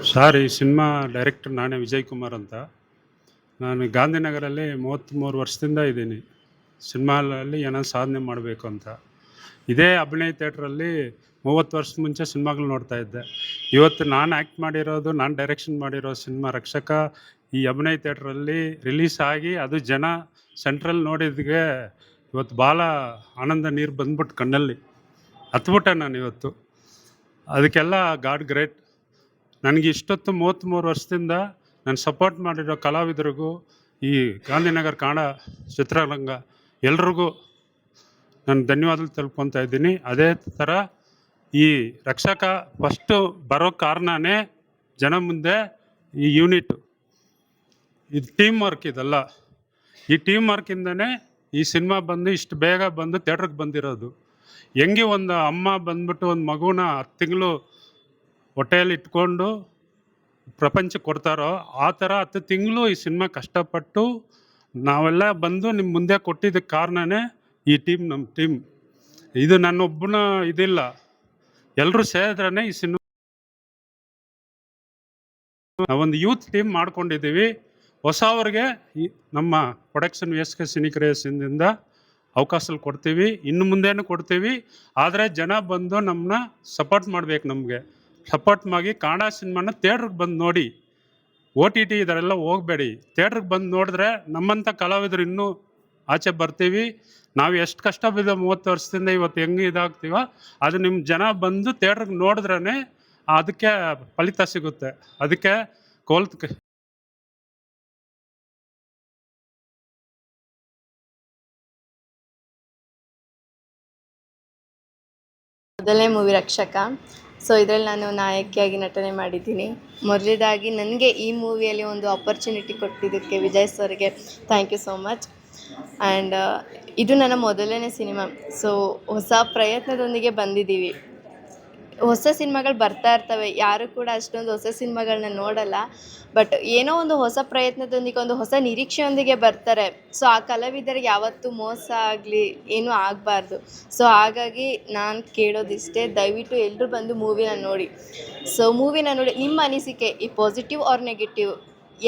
Sir, ಈ cinema director ನಾನೇ ವಿಜಯ್ ಕುಮಾರ್ ಅಂತ. ನಾನು ಗಾಂಧಿನಗರಲ್ಲಿ 33 ವರ್ಷದಿಂದ ಇದ್ದೀನಿ. ಸಿನಿಮಾದಲ್ಲಿ ಏನೋ ಸಾಧನೆ ಮಾಡಬೇಕು ಅಂತ. ಇದೇ ಅಭಿನಯ್ ಥಿಯೇಟ್ರಲ್ಲಿ 30 ವರ್ಷದ ಮುಂಚೆ ಸಿನಿಮಾಗಳು ನೋಡ್ತಾ ಇದ್ದೆ. ಇವತ್ತು ನಾನು ಆ್ಯಕ್ಟ್ ಮಾಡಿರೋದು, ನಾನು ಡೈರೆಕ್ಷನ್ ಮಾಡಿರೋ ಸಿನಿಮಾ ರಕ್ಷಕ ಈ ಅಭಿನಯ್ ಥಿಯೇಟ್ರಲ್ಲಿ ರಿಲೀಸ್ ಆಗಿ ಅದು ಜನ ಸೆಂಟ್ರಲ್ಲಿ ನೋಡಿದ್ಗೆ ಇವತ್ತು ಭಾಳ ಆನಂದ ನೀರು ಬಂದ್ಬಿಟ್ಟು ಕಣ್ಣಲ್ಲಿ ಹತ್ಬಿಟ್ಟೆ ನಾನು ಇವತ್ತು. ಅದಕ್ಕೆಲ್ಲ ಗಾಡ್ ಗ್ರೇಟ್. ನನಗೆ ಇಷ್ಟೊತ್ತು 33 ವರ್ಷದಿಂದ ನಾನು ಸಪೋರ್ಟ್ ಮಾಡಿರೋ ಕಲಾವಿದರಿಗೂ, ಈ ಗಾಂಧಿನಗರ ಕನ್ನಡ ಚಿತ್ರರಂಗ ಎಲ್ರಿಗೂ ನಾನು ಧನ್ಯವಾದ ತಲ್ಕೊತಾ ಇದ್ದೀನಿ. ಅದೇ ಥರ ಈ ರಕ್ಷಕ ಫಸ್ಟು ಬರೋ ಕಾರಣನೇ ಜನ ಮುಂದೆ ಈ ಯೂನಿಟ್, ಇದು ಟೀಮ್ ವರ್ಕ್. ಇದೆಲ್ಲ ಈ ಟೀಮ್ ವರ್ಕಿಂದನೇ ಈ ಸಿನಿಮಾ ಬಂದು ಇಷ್ಟು ಬೇಗ ಬಂದು ಥಿಯೇಟ್ರಿಗೆ ಬಂದಿರೋದು. ಹೆಂಗೆ ಒಂದು ಅಮ್ಮ ಬಂದ್ಬಿಟ್ಟು ಒಂದು ಮಗುನ 10 ತಿಂಗಳು ಹೊಟ್ಟೆಯಲ್ಲಿ ಇಟ್ಕೊಂಡು ಪ್ರಪಂಚಕ್ಕೆ ಕೊಡ್ತಾರೋ ಆ ಥರ 10 ತಿಂಗಳು ಈ ಸಿನಿಮಾ ಕಷ್ಟಪಟ್ಟು ನಾವೆಲ್ಲ ಬಂದು ನಿಮ್ಮ ಮುಂದೆ ಕೊಟ್ಟಿದ್ದಕ್ಕೆ ಕಾರಣನೇ ಈ ಟೀಮ್, ನಮ್ಮ ಟೀಮ್. ಇದು ನನ್ನೊಬ್ಬನ ಇದಿಲ್ಲ, ಎಲ್ಲರೂ ಸೇರಿದ್ರೇ ಈ ಸಿನಿಮಾ. ನಾವೊಂದು ಯೂತ್ ಟೀಮ್ ಮಾಡ್ಕೊಂಡಿದ್ದೀವಿ. ಹೊಸವ್ರಿಗೆ ನಮ್ಮ ಪ್ರೊಡಕ್ಷನ್ ಎಸ್ ಕೆ ಸಿನಿ ಕ್ರಿಯೇಷನ್ನಿಂದ ಅವಕಾಶ ಕೊಡ್ತೀವಿ, ಇನ್ನು ಮುಂದೇನು ಕೊಡ್ತೀವಿ. ಆದರೆ ಜನ ಬಂದು ನಮ್ಮನ್ನ ಸಪೋರ್ಟ್ ಮಾಡಬೇಕು. ನಮಗೆ ಸಪೋರ್ಟ್ ಮಾಡಿ ಕನ್ನಡ ಸಿನಿಮಾನ ಥಿಯೇಟ್ರಿಗೆ ಬಂದು ನೋಡಿ. OTT ಇದರೆಲ್ಲ ಹೋಗಬೇಡಿ, ಥಿಯೇಟ್ರಿಗೆ ಬಂದು ನೋಡಿದ್ರೆ ನಮ್ಮಂಥ ಕಲಾವಿದರು ಇನ್ನೂ ಆಚೆ ಬರ್ತೀವಿ. ನಾವು ಎಷ್ಟು ಕಷ್ಟ ಬಿದ್ದ 30 ವರ್ಷದಿಂದ ಇವತ್ತು ಹೆಂಗೆ ಇದಾಗ್ತೀವೋ ಅದು ನಿಮ್ಮ ಜನ ಬಂದು ಥಿಯೇಟ್ರಿಗೆ ನೋಡಿದ್ರೇ ಅದಕ್ಕೆ ಫಲಿತ ಸಿಗುತ್ತೆ. ಅದಕ್ಕೆ ಮೊದಲನೇ ಮೂವಿ ರಕ್ಷಕ. ಸೊ ಇದರಲ್ಲಿ ನಾನು ನಾಯಕಿಯಾಗಿ ನಟನೆ ಮಾಡಿದ್ದೀನಿ. ಮೊದಲೇದಾಗಿ ನನಗೆ ಈ ಮೂವಿಯಲ್ಲಿ ಒಂದು ಆಪರ್ಚುನಿಟಿ ಕೊಟ್ಟಿದ್ದಕ್ಕೆ ವಿಜಯ್ ಸರ್ಗೆ thank you so much. And ಇದು ನನ್ನ ಮೊದಲನೇ ಸಿನಿಮಾ. ಸೊ ಹೊಸ ಪ್ರಯತ್ನದೊಂದಿಗೆ ಬಂದಿದ್ದೀವಿ. ಹೊಸ ಸಿನಿಮಾಗಳು ಬರ್ತಾ ಇರ್ತವೆ, ಯಾರು ಕೂಡ ಅಷ್ಟೊಂದು ಹೊಸ ಸಿನಿಮಾಗಳನ್ನ ನೋಡಲ್ಲ. ಬಟ್ ಏನೋ ಒಂದು ಹೊಸ ಪ್ರಯತ್ನದೊಂದಿಗೆ, ಒಂದು ಹೊಸ ನಿರೀಕ್ಷೆಯೊಂದಿಗೆ ಬರ್ತಾರೆ. ಸೊ ಆ ಕಲಾವಿದರಿಗೆ ಯಾವತ್ತೂ ಮೋಸ ಆಗಲಿ ಏನೂ ಆಗಬಾರ್ದು. ಸೊ ಹಾಗಾಗಿ ನಾನು ಕೇಳೋದಿಷ್ಟೇ, ದಯವಿಟ್ಟು ಎಲ್ಲರೂ ಬಂದು ಮೂವಿನ ನೋಡಿ. ಸೊ ಮೂವಿನ ನೋಡಿ ನಿಮ್ಮ ಅನಿಸಿಕೆ, ಈ ಪಾಸಿಟಿವ್ ಆರ್ ನೆಗೆಟಿವ್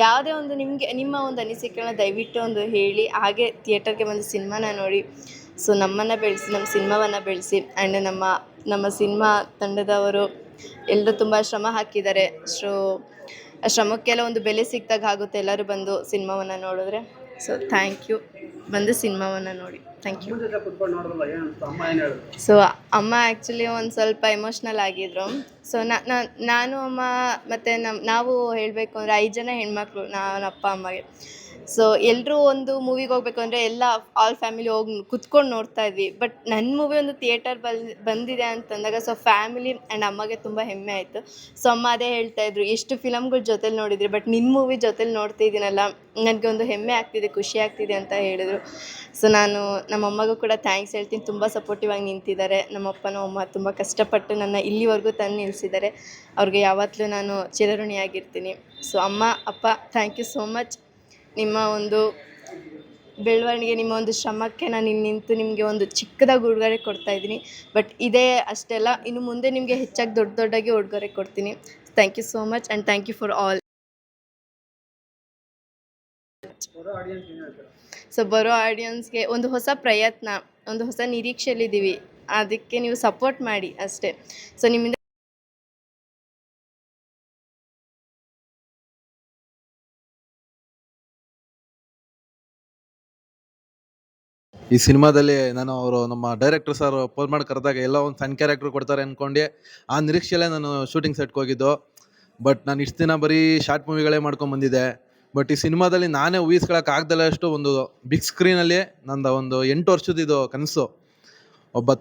ಯಾವುದೇ ಒಂದು ನಿಮ್ಮ ಒಂದು ಅನಿಸಿಕೆಗಳನ್ನ ದಯವಿಟ್ಟು ಒಂದು ಹೇಳಿ. ಹಾಗೆ ಥಿಯೇಟರ್ಗೆ ಬಂದು ಸಿನಿಮಾನ ನೋಡಿ. ಸೊ ನಮ್ಮನ್ನು ಬೆಳೆಸಿ, ನಮ್ಮ ಸಿನಿಮಾವನ್ನು ಬೆಳೆಸಿ. ಆ್ಯಂಡ್ ನಮ್ಮ ಸಿನಿಮಾ ತಂಡದವರು ಎಲ್ಲರೂ ತುಂಬ ಶ್ರಮ ಹಾಕಿದ್ದಾರೆ. ಆ ಶ್ರಮಕ್ಕೆಲ್ಲ ಒಂದು ಬೆಲೆ ಸಿಕ್ಕಿದಾಗ ಆಗುತ್ತೆ ಎಲ್ಲರೂ ಬಂದು ಸಿನಿಮಾವನ್ನು ನೋಡಿದ್ರೆ. ಸೊ ಥ್ಯಾಂಕ್ ಯು, ಬಂದು ಸಿನಿಮಾವನ್ನು ನೋಡಿ. Thank you. ಸೊ ಅಮ್ಮ ಆ್ಯಕ್ಚುಲಿ ಒಂದು ಸ್ವಲ್ಪ ಎಮೋಷ್ನಲ್ ಆಗಿದ್ರು. ಸೊ ನಾನು ಅಮ್ಮ ಮತ್ತು ನಾವು ಹೇಳಬೇಕು ಅಂದರೆ 5 ಜನ ಹೆಣ್ಮಕ್ಳು, ನಾನು ಅಪ್ಪ ಅಮ್ಮಗೆ. ಸೊ ಎಲ್ಲರೂ ಒಂದು ಮೂವಿಗೆ ಹೋಗ್ಬೇಕು ಅಂದರೆ ಎಲ್ಲ ಆಲ್ ಫ್ಯಾಮಿಲಿ ಹೋಗಿ ಕುತ್ಕೊಂಡು ನೋಡ್ತಾ ಇದ್ವಿ. ಬಟ್ ನನ್ನ ಮೂವಿ ಒಂದು ಥಿಯೇಟರ್ ಬಂದಿದೆ ಅಂತಂದಾಗ ಸೊ ಫ್ಯಾಮಿಲಿ ಆ್ಯಂಡ್ ಅಮ್ಮಗೆ ತುಂಬ ಹೆಮ್ಮೆ ಆಯಿತು. ಸೊ ಅಮ್ಮ ಅದೇ ಹೇಳ್ತಾಯಿದ್ರು, ಎಷ್ಟು ಫಿಲಮ್ಗಳ ಜೊತೆಲಿ ನೋಡಿದ್ರಿ, ಬಟ್ ನಿನ್ನ ಮೂವಿ ಜೊತೆಲಿ ನೋಡ್ತಿದ್ದೀನಲ್ಲ, ನನಗೆ ಒಂದು ಹೆಮ್ಮೆ ಆಗ್ತಿದೆ, ಖುಷಿ ಆಗ್ತಿದೆ ಅಂತ ಹೇಳಿದರು. ಸೊ ನಾನು ನಮ್ಮಮ್ಮಗೂ ಕೂಡ ಥ್ಯಾಂಕ್ಸ್ ಹೇಳ್ತೀನಿ. ತುಂಬ ಸಪೋರ್ಟಿವ್ ಆಗಿ ನಿಂತಿದ್ದಾರೆ. ನಮ್ಮಪ್ಪನೂ ಅಮ್ಮ ತುಂಬ ಕಷ್ಟಪಟ್ಟು ನನ್ನ ಇಲ್ಲಿವರೆಗೂ ತಂದು ನಿಲ್ಲಿಸಿದ್ದಾರೆ. ಅವ್ರಿಗೆ ಯಾವತ್ತೂ ನಾನು ಚಿರಋಣಿಯಾಗಿರ್ತೀನಿ. ಸೊ ಅಮ್ಮ, ಅಪ್ಪ, ಥ್ಯಾಂಕ್ ಯು ಸೋ ಮಚ್. ನಿಮ್ಮ ಒಂದು ಬೆಳವಣಿಗೆ, ನಿಮ್ಮ ಒಂದು ಶ್ರಮಕ್ಕೆ ನಾನು ಇಲ್ಲಿ ನಿಂತು ನಿಮಗೆ ಒಂದು ಚಿಕ್ಕದಾಗಿ ಉಡುಗೊರೆ ಕೊಡ್ತಾಯಿದ್ದೀನಿ. ಬಟ್ ಇದೇ ಅಷ್ಟೆಲ್ಲ, ಇನ್ನು ಮುಂದೆ ನಿಮಗೆ ಹೆಚ್ಚಾಗಿ ದೊಡ್ಡದಾಗಿ ಉಡುಗೊರೆ ಕೊಡ್ತೀನಿ. Thank you so much and thank you for all. So ಬರೋ ಆಡಿಯನ್ಸ್ಗೆ ಒಂದು ಹೊಸ ಪ್ರಯತ್ನ, ಒಂದು ಹೊಸ ನಿರೀಕ್ಷೆಯಲ್ಲಿದ್ದೀವಿ. ಅದಕ್ಕೆ ನೀವು ಸಪೋರ್ಟ್ ಮಾಡಿ ಅಷ್ಟೇ. ಸೊ ನಿಮ್ಮಿಂದ ಈ ಸಿನಿಮಾದಲ್ಲಿ ನಾನು ನಮ್ಮ ಡೈರೆಕ್ಟರ್ ಸರ್ ಫೋನ್ ಮಾಡಿ ಕರೆದಾಗ ಎಲ್ಲ ಒಂದು ಸಣ್ಣ ಕ್ಯಾರೆಕ್ಟರ್ ಕೊಡ್ತಾರೆ ಅಂದ್ಕೊಂಡು ಆ ನಿರೀಕ್ಷೆಯಲ್ಲೇ ನಾನು ಶೂಟಿಂಗ್ ಸೆಟ್ಗೆ ಹೋಗಿದ್ದು. ಬಟ್ ನಾನು ಇಷ್ಟು ದಿನ ಬರೀ ಶಾರ್ಟ್ ಮೂವಿಗಳೇ ಮಾಡ್ಕೊಂಡು ಬಂದಿದ್ದೆ. ಬಟ್ ಈ ಸಿನಿಮಾದಲ್ಲಿ ನಾನೇ ಊಹಿಸ್ಕೊಳಕ್ಕಾಗ್ದಲ್ಲಷ್ಟು ಒಂದು ಬಿಗ್ ಸ್ಕ್ರೀನಲ್ಲಿ ನಂದು ಒಂದು 8 ವರ್ಷದ ಇದು ಕನಸು.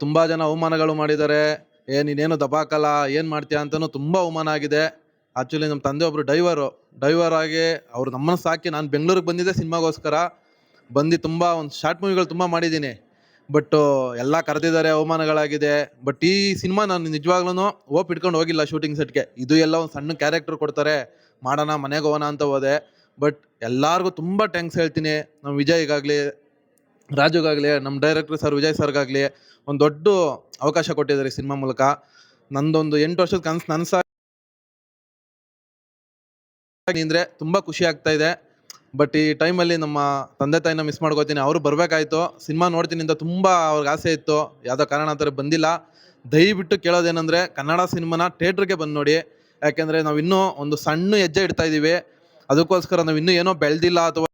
ತುಂಬ ಜನ ಅವಮಾನಗಳು ಮಾಡಿದ್ದಾರೆ, ನೀನೇನು ದಬಾಕಲ್ಲ, ಏನು ಮಾಡ್ತೀಯ ಅಂತಲೂ ತುಂಬ ಅವಮಾನ ಆಗಿದೆ. ಆ್ಯಕ್ಚುಲಿ ನಮ್ಮ ತಂದೆ ಒಬ್ಬರು ಡೈವರ್ ಆಗಿ ಅವ್ರು ನಮ್ಮನ್ನು ಸಾಕಿ ನಾನು ಬೆಂಗಳೂರಿಗೆ ಬಂದಿದ್ದೆ ಸಿನಿಮಾಗೋಸ್ಕರ. ಬಂದು ತುಂಬ ಒಂದು ಶಾರ್ಟ್ ಮೂವಿಗಳು ತುಂಬ ಮಾಡಿದ್ದೀನಿ. ಬಟ್ ಎಲ್ಲ ಕರೆದಿದ್ದಾರೆ, ಅವಮಾನಗಳಾಗಿದೆ. ಬಟ್ ಈ ಸಿನಿಮಾ ನಾನು ನಿಜವಾಗ್ಲೂ ಓಪ್ ಇಟ್ಕೊಂಡು ಹೋಗಿಲ್ಲ ಶೂಟಿಂಗ್ ಸೆಟ್ಗೆ. ಇದು ಎಲ್ಲ ಒಂದು ಸಣ್ಣ ಕ್ಯಾರೆಕ್ಟರ್ ಕೊಡ್ತಾರೆ, ಮಾಡೋಣ, ಮನೆಗೆ ಹೋಗೋಣ ಅಂತ ಹೋದೆ. ಬಟ್ ಎಲ್ಲರಿಗೂ ತುಂಬ ಥ್ಯಾಂಕ್ಸ್ ಹೇಳ್ತೀನಿ. ನಮ್ಮ ವಿಜಯ್ಗಾಗಲಿ, ರಾಜುಗಾಗಲಿ, ನಮ್ಮ ಡೈರೆಕ್ಟರ್ ಸರ್ ವಿಜಯ್ ಸರ್ಗಾಗಲಿ ಒಂದು ದೊಡ್ಡ ಅವಕಾಶ ಕೊಟ್ಟಿದ್ದಾರೆ ಸಿನಿಮಾ ಮೂಲಕ. ನಂದೊಂದು 8 ವರ್ಷದ ಕನಸು ನನಸಾಗಿ ಅಂದರೆ ತುಂಬ ಖುಷಿ ಆಗ್ತಾ ಇದೆ. ಬಟ್ ಈ ಟೈಮಲ್ಲಿ ನಮ್ಮ ತಂದೆ ತಾಯಿನ ಮಿಸ್ ಮಾಡ್ಕೋತೀನಿ. ಅವರು ಬರಬೇಕಾಯ್ತು, ಸಿನಿಮಾ ನೋಡ್ತೀನಿ ಅಂತ ತುಂಬ ಅವ್ರಿಗೆ ಆಸೆ ಇತ್ತು, ಯಾವುದೋ ಕಾರಣಾಂತರ ಬಂದಿಲ್ಲ. ದಯವಿಟ್ಟು ಕೇಳೋದೇನೆಂದರೆ ಕನ್ನಡ ಸಿನಿಮಾನ ಥಿಯೇಟ್ರಿಗೆ ಬಂದು ನೋಡಿ. ಯಾಕೆಂದರೆ ನಾವು ಇನ್ನೂ ಒಂದು ಸಣ್ಣ ಹೆಜ್ಜೆ ಇಡ್ತಾ ಇದ್ದೀವಿ. ಅದಕ್ಕೋಸ್ಕರ ನಾವು ಇನ್ನೂ ಏನೋ ಬೆಳೆದಿಲ್ಲ ಅಥವಾ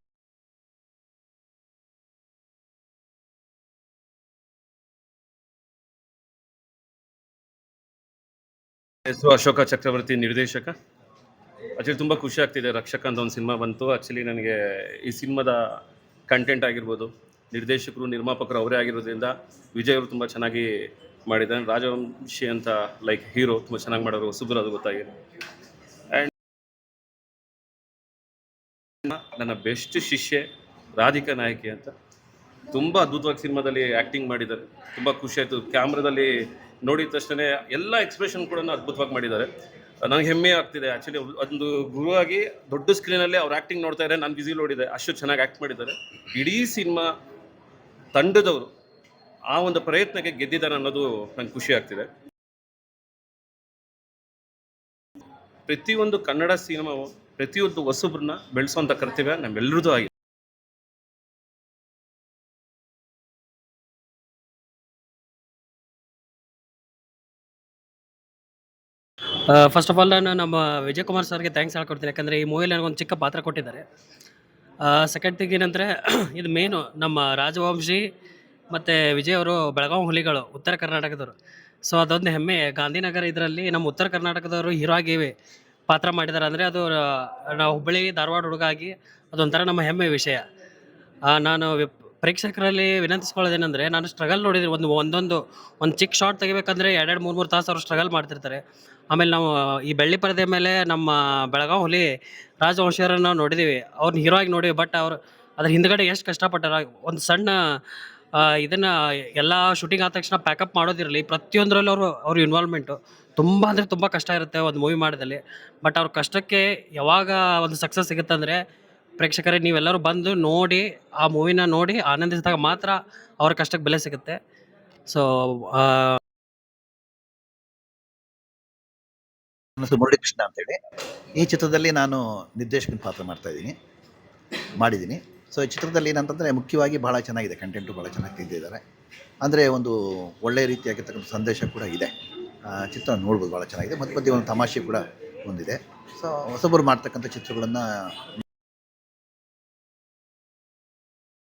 ಹೆಸರು ಅಶೋಕ ಚಕ್ರವರ್ತಿ, ನಿರ್ದೇಶಕ. ಆ್ಯಕ್ಚುಲಿ ತುಂಬ ಖುಷಿ ಆಗ್ತಿದೆ, ರಕ್ಷಕ ಅಂತ ಒಂದು ಸಿನಿಮಾ ಬಂತು. ಆ್ಯಕ್ಚುಲಿ ನನಗೆ ಈ ಸಿನಿಮಾದ ಕಂಟೆಂಟ್ ಆಗಿರ್ಬೋದು, ನಿರ್ದೇಶಕರು ನಿರ್ಮಾಪಕರು ಅವರೇ ಆಗಿರೋದ್ರಿಂದ ವಿಜಯ್ ಅವರು ತುಂಬ ಚೆನ್ನಾಗಿ ಮಾಡಿದ್ದಾರೆ. ರಾಜವಂಶಿ ಅಂತ ಲೈಕ್ ಹೀರೋ ತುಂಬ ಚೆನ್ನಾಗಿ ಮಾಡೋರು, ಹೊಸಬ್ರು ಅದು ಗೊತ್ತಾಗಿದೆ. ಆ್ಯಂಡ್ ನನ್ನ ಬೆಸ್ಟ್ ಶಿಷ್ಯೆ ರಾಧಿಕಾ ನಾಯಕಿ ಅಂತ ತುಂಬ ಅದ್ಭುತವಾಗಿ ಸಿನಿಮಾದಲ್ಲಿ ಆ್ಯಕ್ಟಿಂಗ್ ಮಾಡಿದ್ದಾರೆ. ತುಂಬ ಖುಷಿ ಆಯಿತು. ಕ್ಯಾಮ್ರಾದಲ್ಲಿ ನೋಡಿದ ತಕ್ಷಣ ಎಲ್ಲ ಎಕ್ಸ್ಪ್ರೆಷನ್ ಕೂಡ ಅದ್ಭುತವಾಗಿ ಮಾಡಿದ್ದಾರೆ. ನನಗೆ ಹೆಮ್ಮೆ ಆಗ್ತಿದೆ. ಆ್ಯಕ್ಚುಲಿ ಒಂದು ಗುರುವಾಗಿ ದೊಡ್ಡ ಸ್ಕ್ರೀನಲ್ಲಿ ಅವ್ರು ಆ್ಯಕ್ಟಿಂಗ್ ನೋಡ್ತಾ ಇದ್ದಾರೆ, ನಾನು ವಿಸಿಲ್ ನೋಡಿದೆ, ಅಷ್ಟು ಚೆನ್ನಾಗಿ ಆ್ಯಕ್ಟ್ ಮಾಡಿದ್ದಾರೆ. ಇಡೀ ಸಿನಿಮಾ ತಂಡದವರು ಆ ಒಂದು ಪ್ರಯತ್ನಕ್ಕೆ ಗೆದ್ದಿದ್ದಾರೆ ಅನ್ನೋದು ನಂಗೆ ಖುಷಿ ಆಗ್ತಿದೆ. ಪ್ರತಿಯೊಂದು ಕನ್ನಡ ಸಿನಿಮಾವು ಪ್ರತಿಯೊಂದು ಹೊಸಬ್ರನ್ನ ಬೆಳೆಸೋಂಥ ಕರ್ತವ್ಯ ನಮ್ಮೆಲ್ಲರದ್ದು ಆಗಿದೆ. ಫಸ್ಟ್ ಆಫ್ ಆಲ್ ನಾನು ನಮ್ಮ ವಿಜಯ್ ಕುಮಾರ್ ಸರ್ಗೆ ಥ್ಯಾಂಕ್ಸ್ ಹೇಳ್ಕೊಡ್ತೀನಿ, ಯಾಕಂದರೆ ಈ ಮೂವಿಯಲ್ಲಿ ನನಗೊಂದು ಚಿಕ್ಕ ಪಾತ್ರ ಕೊಟ್ಟಿದ್ದಾರೆ. ಸೆಕೆಂಡ್ ಥಿಂಗ್ ಏನಂದರೆ ಇದು ಮೇನು ನಮ್ಮ ರಾಜವಂಶಿ ಮತ್ತು ವಿಜಯ್ ಅವರು ಬೆಳಗಾವಿ ಹುಲಿಗಳು, ಉತ್ತರ ಕರ್ನಾಟಕದವರು. ಸೊ ಅದೊಂದು ಹೆಮ್ಮೆ. ಗಾಂಧಿನಗರ ಇದರಲ್ಲಿ ನಮ್ಮ ಉತ್ತರ ಕರ್ನಾಟಕದವರು ಹೀರೋ ಆಗಿ ಪಾತ್ರ ಮಾಡಿದ್ದಾರೆ ಅಂದರೆ ಅದು ನಾವು ಹುಬ್ಬಳ್ಳಿ ಧಾರವಾಡ ಹುಡುಗ ಆಗಿ ಅದೊಂಥರ ನಮ್ಮ ಹೆಮ್ಮೆ ವಿಷಯ. ನಾನು ಪ್ರೇಕ್ಷಕರಲ್ಲಿ ವಿನಂತಿಸ್ಕೊಳ್ಳೋದೇನೆಂದರೆ, ನಾನು ಸ್ಟ್ರಗಲ್ ನೋಡಿದ್ದೀನಿ. ಒಂದು ಚಿಕ್ಕ ಶಾರ್ಟ್ ತೆಗಿಬೇಕಂದ್ರೆ 2-3 ತಾಸು ಅವರು ಸ್ಟ್ರಗಲ್ ಮಾಡ್ತಿರ್ತಾರೆ. ಆಮೇಲೆ ನಾವು ಈ ಬೆಳ್ಳಿ ಪರದೆ ಮೇಲೆ ನಮ್ಮ ಬೆಳಗಾವಿ ಹುಲಿ ರಾಜವಂಶಿಯವರನ್ನು ನಾವು ನೋಡಿದ್ದೀವಿ, ಅವ್ರನ್ನ ಹೀರೋ ಆಗಿ ನೋಡಿವಿ. ಬಟ್ ಅವರು ಅದ್ರ ಹಿಂದ್ಗಡೆ ಎಷ್ಟು ಕಷ್ಟಪಟ್ಟಾರ. ಒಂದು ಸಣ್ಣ ಇದನ್ನು ಎಲ್ಲ ಶೂಟಿಂಗ್ ಆದ ತಕ್ಷಣ ಪ್ಯಾಕಪ್ ಮಾಡೋದಿರಲಿ, ಪ್ರತಿಯೊಂದರಲ್ಲೂ ಅವ್ರ ಇನ್ವಾಲ್ವ್ಮೆಂಟು ತುಂಬ ಅಂದರೆ ತುಂಬ ಕಷ್ಟ ಇರುತ್ತೆ ಒಂದು ಮೂವಿ ಮಾಡೋದಲ್ಲಿ. ಬಟ್ ಅವ್ರ ಕಷ್ಟಕ್ಕೆ ಯಾವಾಗ ಒಂದು ಸಕ್ಸಸ್ ಸಿಗುತ್ತೆ ಅಂದರೆ, ಪ್ರೇಕ್ಷಕರೇ ನೀವೆಲ್ಲರೂ ಬಂದು ನೋಡಿ, ಆ ಮೂವಿನ ನೋಡಿ ಆನಂದಿಸಿದಾಗ ಮಾತ್ರ ಅವ್ರ ಕಷ್ಟಕ್ಕೆ ಬೆಲೆ ಸಿಗುತ್ತೆ. ಸೊ ನನ್ನ ಹೆಸರು ಮುರಳೀಕೃಷ್ಣ ಅಂತೇಳಿ. ಈ ಚಿತ್ರದಲ್ಲಿ ನಾನು ನಿರ್ದೇಶಕನ ಪಾತ್ರ ಮಾಡಿದ್ದೀನಿ. ಸೊ ಈ ಚಿತ್ರದಲ್ಲಿ ಏನಂತಂದರೆ ಮುಖ್ಯವಾಗಿ ಭಾಳ ಚೆನ್ನಾಗಿದೆ, ಕಂಟೆಂಟು ಭಾಳ ಚೆನ್ನಾಗಿ ತೆಗೆದಿದ್ದಾರೆ. ಅಂದರೆ ಒಂದು ಒಳ್ಳೆಯ ರೀತಿಯಾಗಿರ್ತಕ್ಕಂಥ ಸಂದೇಶ ಕೂಡ ಇದೆ. ಚಿತ್ರ ನೋಡ್ಬೋದು, ಭಾಳ ಚೆನ್ನಾಗಿದೆ. ಮಧ್ಯೆ ಒಂದು ತಮಾಷೆ ಕೂಡ ಹೊಂದಿದೆ. ಸೊ ಹೊಸಬರು ಮಾಡ್ತಕ್ಕಂಥ ಚಿತ್ರಗಳನ್ನು